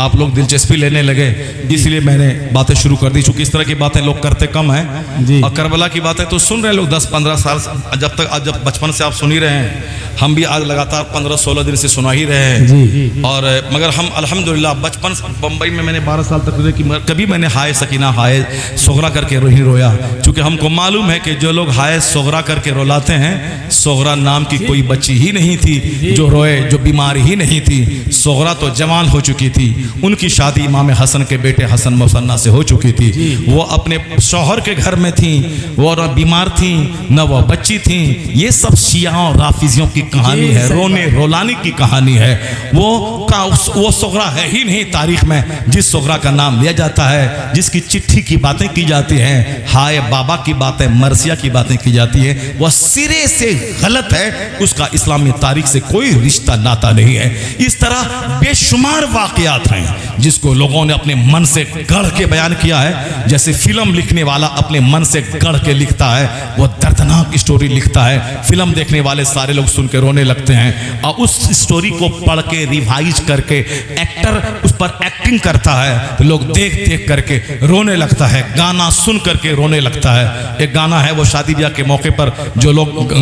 आप लोग दिलचस्पी लेने लगे, इसलिए मैंने बातें शुरू कर दी। चूंकि इस तरह की बातें लोग करते कम हैं जी। और करबला की बातें तो सुन रहे हैं लोग 10-15 साल, जब बचपन से आप सुन ही रहे हैं। हम भी आज लगातार 15-16 दिन से सुना ही रहे हैं जी। और मगर हम अल्हम्दुलिल्लाह बचपन बम्बई में मैंने 12 साल तक कि कभी मैंने हाय सकीना हाय सोगरा करके नहीं रोया। चूँकि हमको मालूम है कि जो लोग हाय सोगरा करके रोलाते हैं, सोगरा नाम की कोई बच्ची ही नहीं थी जो रोए, जो बीमार ही नहीं थी। सोगरा तो जवान हो चुकी थी, उनकी शादी इमाम हसन के बेटे हसन मुसन्ना से हो चुकी थी। वो अपने शौहर के घर में थी, वो न बीमार थी न वो बच्ची थी। ये सब शिया और राफिजियों की कहानी है, रोने रोलाने की कहानी है। वो सोगरा है ही नहीं तारीख में जिस सोगरा का नाम लिया जाता है, जिसकी चिट्ठी की बातें की जाती हैं, हाय बाबा की बातें, मरसिया की बातें की जाती है, वह सिरे से गलत है। उसका इस्लामी तारीख से कोई रिश्ता नाता नहीं है। इस तरह बेशुमार वाक़यात हैं जिसको लोगों ने अपने मन से गढ़ के बयान किया है। जैसे फिल्म लिखने वाला अपने मन से गढ़ के लिखता है, वो दर्दनाक स्टोरी लिखता है। फिल्म देखने वाले सारे लोग सुन के रोने लगते हैं और उस स्टोरी को पढ़ के रिवाइज करके एक्टर उस पर एक्टिंग करता है, तो लोग देख देख करके रोने लगता है, गाना सुन करके रोने लगता है। एक गाना है वो शादी ब्याह के मौके पर जो लोग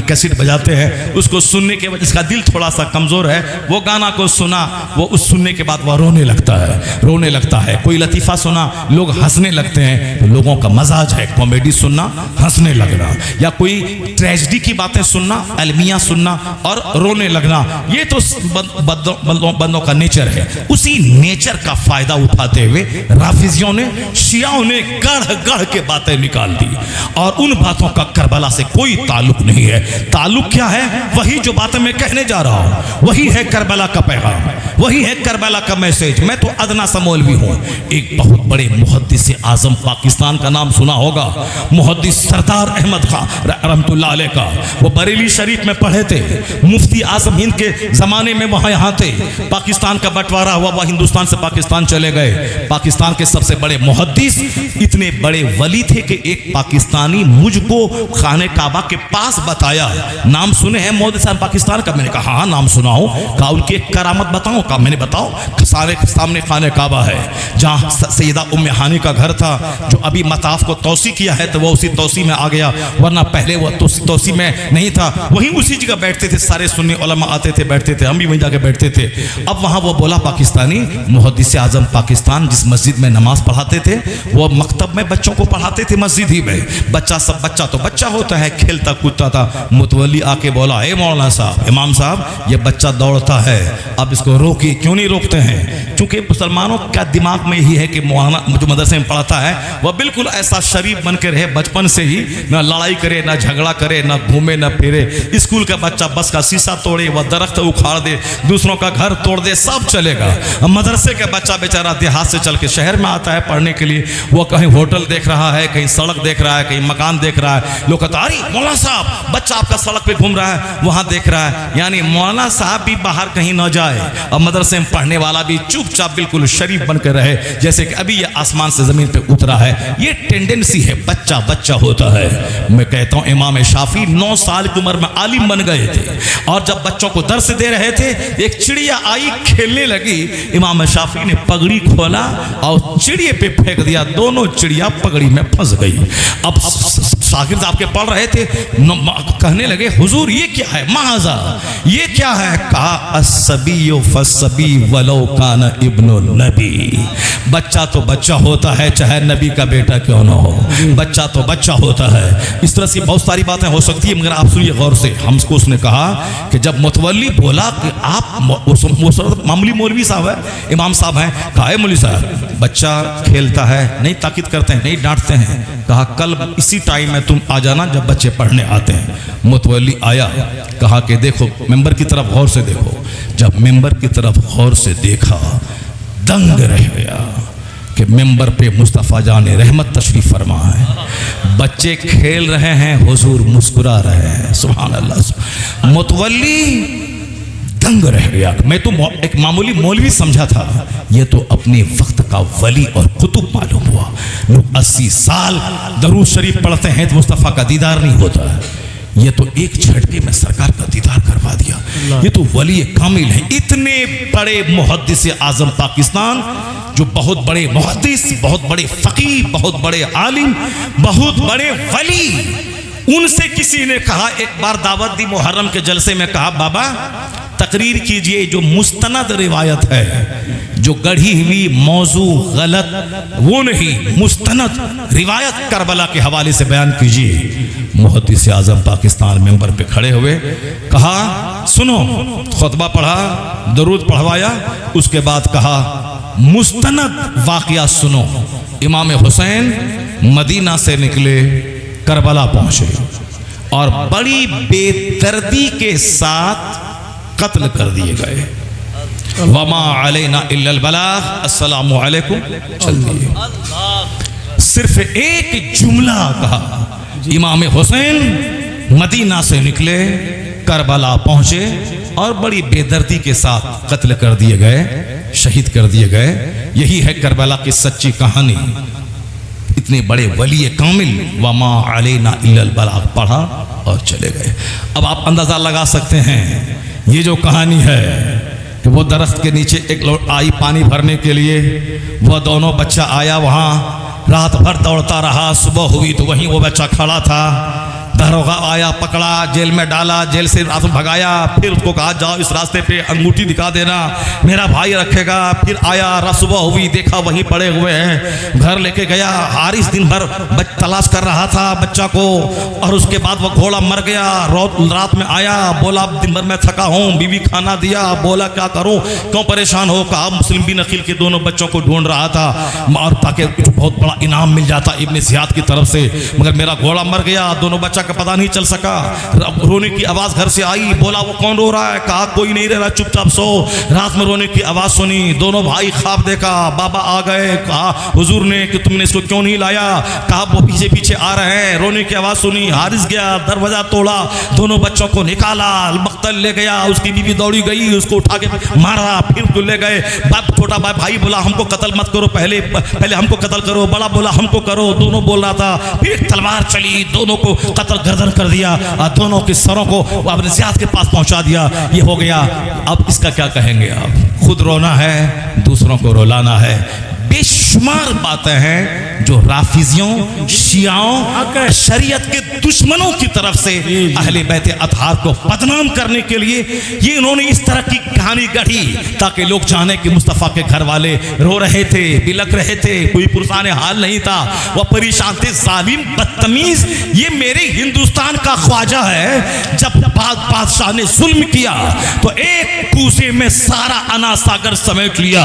कैसेट बजाते हैं, उसको सुनने के बाद जिसका दिल थोड़ा सा कमजोर है, वो गाना को सुना, वो उस सुनने के बाद वह रोने लगता है। कोई लतीफ़ा सुना, लोग हंसने लगते हैं। तो लोगों का मजाज है कॉमेडी सुनना, हंसने लगना, या कोई ट्रेजेडी की बातें सुनना, अलमिया सुनना और रोने लगना। ये तो बंदों का नेचर है। उसी नेचर का फायदा उठाते हुए राफिजियों ने, शियाओं ने गढ़ गढ़ के बातें निकाल दी और उन बातों का करबला से कोई ताल्लुक नहीं है। ताल्लुक क्या है? वही जो बातें मैं कहने जा रहा हूं, वही है करबला का पैगाम, वही है करबला का मैसेज। मैं तो अदना सा मौलवी हूँ। एक बहुत बड़े मुहद्दिस आजम पाकिस्तान का नाम सुना होगा, मुहद्दिस सरदार अहमद खां रहमतुल्लाह अलैह का। वो बरेली शरीफ में पढ़े थे, मुफ्ती आजम हिंद के ज़माने में वहाँ यहाँ थे। पाकिस्तान का बंटवारा हुआ, वह हिंदुस्तान से पाकिस्तान चले गए। पाकिस्तान के सबसे बड़े मुहद्दिस, इतने बड़े वली थे कि एक पाकिस्तानी मुझको खाने काबा के पास बताया। नाम सुने हैं मोदी साहब पाकिस्तान का? मैंने कहा हाँ नाम सुना हूँ। कहा उनकी एक करामत बताऊँ? कहा मैंने बताओ। सामने खाने काबा है जहाँ सैयदा उम्मे हानी का घर था, जो अभी मताफ को तौसी किया है तो वो उसी तौसी में आ गया, वरना पहले वो तौसी में नहीं था। वहीं उसी जगह बैठते थे, सारे सुन्नी उलमा आते थे, बैठते थे, हम भी वहीं जाके बैठते थे। अब वहाँ वो बोला पाकिस्तानी मुहद्दिस आजम पाकिस्तान जिस मस्जिद में नमाज पढ़ाते थे, वो मकतब में बच्चों को पढ़ाते थे, मस्जिद ही में। बच्चा तो बच्चा होता है, खेलता कूदता था। मुतवल्ली आके बोला, ए मौलाना साहब, इमाम साहब, ये बच्चा दौड़ता है, अब इसको रोकिए। क्यों नहीं रोकते हैं? क्योंकि मुसलमानों का दिमाग में ही है कि मौलाना जो मदरसे में पढ़ाता है वह बिल्कुल ऐसा शरीफ बन के रहे बचपन से ही, ना लड़ाई करे, ना झगड़ा करे, ना घूमे, ना फिरे। स्कूल का बच्चा बस का शीशा तोड़े, वह दरख्त उखाड़ दे, दूसरों का घर तोड़ दे, सब चलेगा। मदरसे का बच्चा बेचारा देहात से चल के शहर में आता है पढ़ने के लिए, वो कहीं होटल देख रहा है, कहीं सड़क देख रहा है, कहीं मकान देख रहा है। लोग कहते अरे मौलाना साहब, बच्चा आपका सड़क पे घूम रहा है, वहाँ देख रहा है। यानी मौलाना साहब भी बाहर कहीं न जाए और मदरसे में पढ़ने वाला भी चुपचाप बिल्कुल शरीफ बन कर रहे, जैसे कि अभी ये आसमान से जमीन पे उतरा है। ये टेंडेंसी है, बच्चा होता है। मैं कहता हूँ इमाम शाफी 9 साल की उम्र में आलिम बन गए थे, और जब बच्चों को दर्स दे रहे थे, एक चिड़िया आई खेलने लगी। इमाम शाफी ने पगड़ी खोला और चिड़िया पे फेंक दिया, दोनों चिड़िया पगड़ी में फंस गई। अब शागिर्द आपके पढ़ रहे थे, कहने लगे हुजूर ये क्या है? माजा ये क्या है? कहा अस्सबीयु फस्सबी वलो कान इब्नु नबी। बच्चा तो बच्चा होता है, चाहे नबी का बेटा क्यों ना हो, बच्चा तो बच्चा होता है। इस तरह से बहुत सारी बातें हो सकती है, मगर आप सुनिए गौर से। हमको उसने कहा कि जब मुतवल्ली बोला कि आप मामूली मौलवी साहब है, इमाम साहब हैं, कहा मौलवी साहब बच्चा खेलता है, नहीं ताकीद करते हैं, नहीं डांटते हैं। कहा कल इसी टाइम में तुम आ जाना जब बच्चे पढ़ने आते हैं। मुतवल्ली आया, कहा कि देखो मेंबर की तरफ गौर से देखो। जब मेंबर की तरफ गौर से देखा, दंग रह गया कि मेंबर पे मुस्तफ़ा जाने रहमत तशरीफ फरमा है। बच्चे खेल रहे हैं, हुजूर मुस्कुरा रहे हैं। सुभान अल्लाह। मुतवल्ली दंग रह गया। मैं तो एक मामूली मौलवी समझा था, ये तो अपने वक्त का वली और कुतुब मालूम हुआ। लोग 80 साल दरूद शरीफ पढ़ते हैं तो मुस्तफ़ा का दीदार नहीं होता है। ये तो एक झटके में सरकार का दीदार करवा दिया। ये तो वली कामिल है। इतने बड़े मुहद्दिस आजम पाकिस्तान, जो बहुत बड़े मुहद्दिस, बहुत बड़े फकीह, बहुत बड़े आलिम, बहुत बड़े वली, उनसे किसी ने कहा, एक बार दावत दी मुहर्रम के जलसे में, कहा बाबा तकरीर कीजिए, जो मुस्तनद रिवायत है, जो गढ़ी हुई मौजू गलत वो नहीं, मुस्तनद रिवायत करबला के हवाले से बयान कीजिए। मुहद्दिस आजम पाकिस्तान मेंबर पे खड़े हुए, कहा सुनो, खुतबा पढ़ा, दरूद पढ़वाया, उसके बाद कहा मुस्तनद वाक़या सुनो। इमाम हुसैन मदीना से निकले, करबला पहुंचे और बड़ी बेदर्दी के साथ कत्ल कर दिए गए। वमा अलैना इल्लल बलाग, अस्सलामु अलैकुम, चल दिए। सिर्फ एक जुमला कहा, इमाम हुसैन मदीना से निकले, करबला पहुंचे और बड़ी बेदर्दी के साथ कत्ल कर दिए गए, शहीद कर दिए गए। यही है करबला की सच्ची कहानी। इतने बड़े वली कामिल, वमा अलैना इल्लल बलाग पढ़ा और चले गए। अब आप अंदाजा लगा सकते हैं, ये जो कहानी है कि वो दरख्त के नीचे एक लोग आई पानी भरने के लिए, वह दोनों बच्चा आया, वहाँ रात भर दौड़ता रहा, सुबह हुई तो वहीं वो बच्चा खड़ा था। दरोगा आया, पकड़ा, जेल में डाला, जेल से रात भगाया, फिर उसको कहा जाओ इस रास्ते पे अंगूठी दिखा देना, मेरा भाई रखेगा। फिर आया, सुबह हुई, देखा वहीं पड़े हुए हैं, घर लेके गया। हारिस दिन भर तलाश कर रहा था बच्चा को, और उसके बाद वो घोड़ा मर गया। रात में आया, बोला दिन भर मैं थका हूँ, बीवी खाना दिया, बोला क्या करूँ, क्यों परेशान हो, कहा मुस्लिम बिन अकील के दोनों बच्चों को ढूंढ रहा था, और ताकि बहुत बड़ा इनाम मिल जाता इब्न ज़ियाद की तरफ से, मगर मेरा घोड़ा मर गया, दोनों बच्चा का पता नहीं चल सका। रोने की आवाज घर से आई, बोला वो कौन रो रहा है, कहा कोई नहीं रह रहा, चुपचाप सो। रात में रोने की आवाज सुनी, दोनों भाई ख्वाब देखा, बाबा आ गए, कहा हुजूर ने कि तुमने इसको क्यों नहीं लाया, कहा वो पीछे पीछे आ रहे हैं। रोने की आवाज सुनी, हारिस गया, दरवाजा तोड़ा, दोनों बच्चों को निकाला, मक्तल ले गया, उसकी बीवी दौड़ी गई, उसको उठा के मारा, फिर ले गए। बाप छोटा भाई बोला हमको कत्ल मत करो, पहले हमको कत्ल करो, बड़ा बोला हमको करो, दोनों बोल रहा था। फिर तलवार चली, दोनों को कत्ल गर्दन कर दिया और दोनों के सरों को इब्न ज़ियाद के पास पहुंचा दिया। ये हो गया। अब इसका क्या कहेंगे आप? खुद रोना है, दूसरों को रुलाना है। बेशुमार बातें हैं जो राफिजियों, शियाओं, शरीयत के दुश्मनों की तरफ से अहले बैत अतहार को बदनाम करने के लिए ये इन्होंने इस तरह की कहानी गढ़ी, ताकि लोग जाने कि मुस्तफ़ा के घर वाले रो रहे थे, बिलक रहे थे, कोई पुरसाने हाल नहीं था, वह परेशान थे, जालिम बदतमीज। ये मेरे हिंदुस्तान का ख्वाजा है। जब बादशाह ने जुल्म किया तो एक कूसे में सारा अना सागर समेट लिया।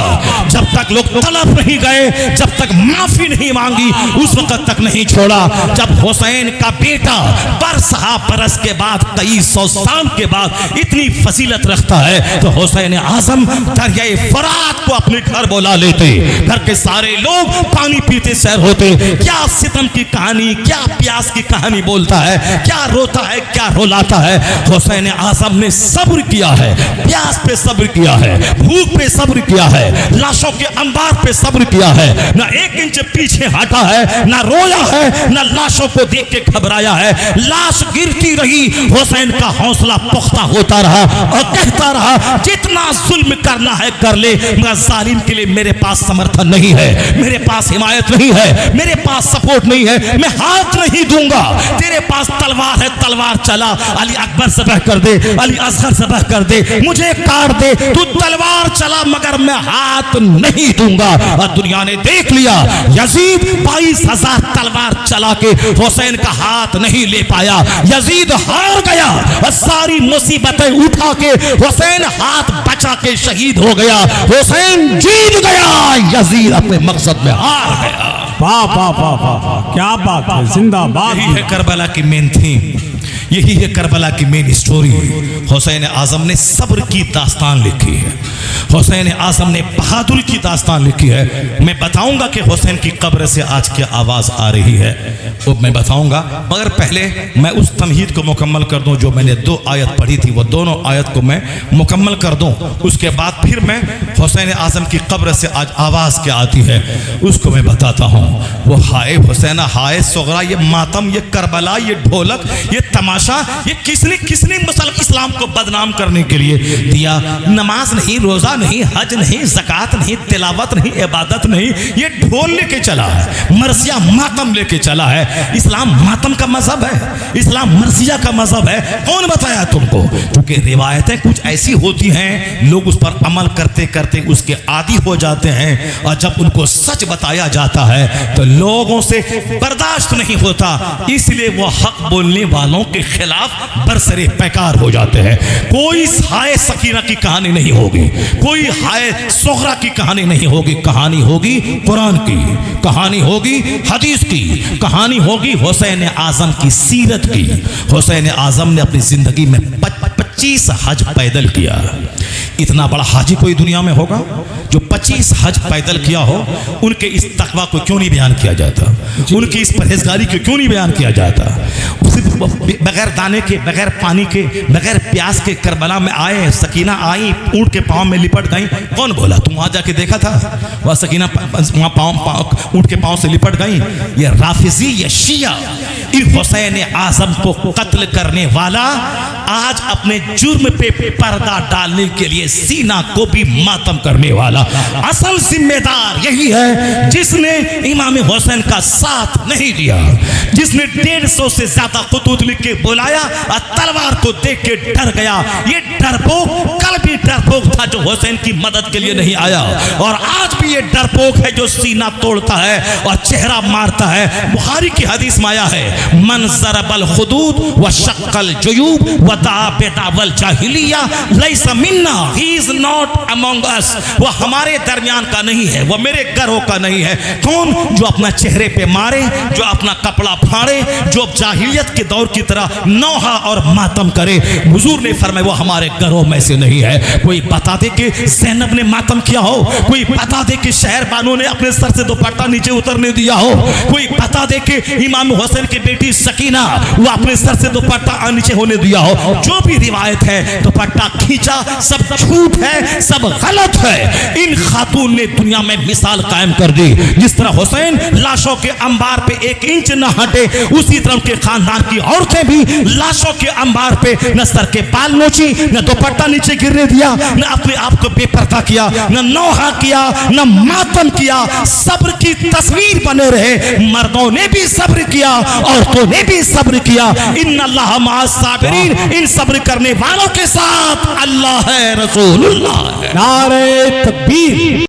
जब तक लोग तलब नहीं गए, जब तक माफी नहीं मांगी, उस वक्त तक नहीं छोड़ा। जब हुसैन का बेटा बरसहा बरस के बाद, कई सौ साल के बाद इतनी फजीलत रखता है, तो हुसैन आजम दरियाए फरात को अपने घर बुला लेते, घर के सारे लोग पानी पीते सैर होते। क्या सितम की कहानी, क्या प्यास की कहानी बोलता है, क्या रोता है, क्या रुलाता है। हुसैन आजम ने सब्र किया है, प्यास पे सब्र किया है, भूख पे सब्र किया है, लाशों के अंबार पे सब्र किया है, ना एक इंच पीछे हटा है, ना रोया है, ना लाशों को देख के घबराया है। लाश गिरती रही, हुसैन का हौसला पुख्ता होता रहा और कहता रहा जितना जुल्म करना है कर ले, मगर जालिम के लिए मेरे पास समर्थन नहीं है, मेरे पास हिमायत नहीं है, मेरे पास सपोर्ट नहीं है, मैं हाथ नहीं दूंगा। तेरे पास तलवार है, तलवार चला, अली अकबर ज़बह कर दे, अली असगर ज़बह कर दे, मुझे काट दे, तू तलवार चला, मगर मैं हाथ नहीं दूंगा। और दुनिया ने देख लिया, यजीद 22,000 तलवार चला के हुसैन का हाथ नहीं ले पाया। यजीद हार गया और सारी मुसीबतें उठा के हुसैन हाथ बचा के शहीद हो गया। हुसैन जीत गया, यजीद अपने मकसद में हार गया। वाह वाह वाह वाह, क्या बात है, जिंदाबाद। यही है करबला की मेन थीम, यही है करबला की मेन स्टोरी। हुसैन आजम ने सब्र की दास्तान लिखी है, हुसैन आजम ने बहादुरी की दास्तान लिखी है। मैं बताऊंगा कि हुसैन की कब्र से आज क्या आवाज़ आ रही है, वो मैं बताऊंगा, मगर पहले मैं उस तमहीद को मुकम्मल कर दूं जो मैंने 2 आयत पढ़ी थी, वो दोनों आयत को मैं मुकम्मल कर दूं। उसके बाद फिर मैं हुसैन आजम की कब्र से आज आवाज़ क्या आती है उसको मैं बताता हूँ। वो हाय हुसैन, हाय सुगरा, ये मातम, ये करबला, ये ढोलक, ये तमाशा तमाशा, ये किसने किसने मुसलमान इस्लाम को बदनाम करने के लिए दिया? नमाज नहीं, रोजा नहीं, हज नहीं, ज़कात नहीं, तिलावत नहीं, इबादत नहीं, ये ढोल लेके चला है, मरसिया मातम लेके चला है। इस्लाम मातम का मजहब है, इस्लाम मरसिया का मजहब है। कौन बताया तुमको? क्योंकि रिवायतें कुछ ऐसी होती हैं, लोग उस पर अमल करते करते उसके आदी हो जाते हैं, और जब उनको सच बताया जाता है तो लोगों से बर्दाश्त नहीं होता, इसलिए वो हक बोलने वालों के खिलाफ बरसरे पैकार हो जाते हैं। कोई हाय सकीना की कहानी नहीं होगी, कोई हाय सोहरा की कहानी नहीं होगी, कहानी होगी कुरान की, कहानी होगी हदीस की, कहानी होगी हुसैन आजम की सीरत की। हुसैन आजम ने अपनी जिंदगी में 25 हज पैदल किया। इतना बड़ा हाजी कोई दुनिया में होगा जो 25 हज पैदल किया हो? उनके इस तकवा को क्यों नहीं बयान किया जाता? उनकी इस परहेजगारी को क्यों नहीं बयान किया जाता? बगैर दाने के, बगैर पानी के, बगैर प्यास के करबला में आए, सकीना आई, ऊंट के पाँव में लिपट गई। कौन बोला? तुम वहां जाके देखा था? वह सकीना वहां पाँव ऊंट के पाँव से लिपट गई। ये राफिजी, ये शिया, इन हुसैन आजम को कत्ल करने वाला आज अपने जुर्म पे पर्दा डालने के लिए सीना को भी मातम करने वाला असल जिम्मेदार यही है, जिसने इमाम हुसैन का साथ नहीं दिया, जिसने 150 से ज्यादा खुतूत लिख के बुलाया और तलवार को देख के डर गया। ये डरपोक कल भी डरपोक था जो हुसैन की मदद के लिए नहीं आया, और आज भी ये डरपोक है जो सीना तोड़ता है और चेहरा मारता है। बुखारी की हदीस में आया है, मन ज़रबल हुदूद व शक्कल जुयूब व दाबल जाहिलिया लैसा मिन्ना, ही इज नॉट अमंग अस। वो हमारे दरमियान का नहीं है, वो मेरे घरों का नहीं है। कौन? जो अपना चेहरे पे मारे, जो अपना कपड़ा फाड़े, जो जाहिलियत के दौर की तरह नौहा और मातम करे। हुजूर ने फरमाया वो हमारे घरों में से नहीं है। कोई बता दे कि ज़ैनब ने मातम किया हो, कोई बता दे कि शहर बानो ने अपने सर से दुपट्टा नीचे उतरने दिया हो, कोई बता दे कि इमाम हुसैन की बेटी सकीना वो अपने सर से दुपट्टा नीचे होने दिया हो। जो भी रिवायत है दुपट्टा खींचा, सब झूठ है, सब गलत है। इन खातून ने दुनिया में मिसाल कायम कर दी। जिस तरह हुसैन लाशों के अंबार पे 1 इंच न हटे, उसी तरह के खानदान की औरतें भी लाशों के अंबार पे न सर के बाल नोची, न दुपट्टा नीचे गिरने दिया, न अपने आप को बेपर्दा किया, न नौहा किया, न मातम किया। सब्र की तस्वीर बने रहे। मर्दों ने भी सब्र किया, औरतों ने भी सब्र किया। इन्नल्लाह मअस साबिरीन, इन सब्र करने वालों के साथ अल्लाह है, रसूलुल्लाह है। नारे तकबीर।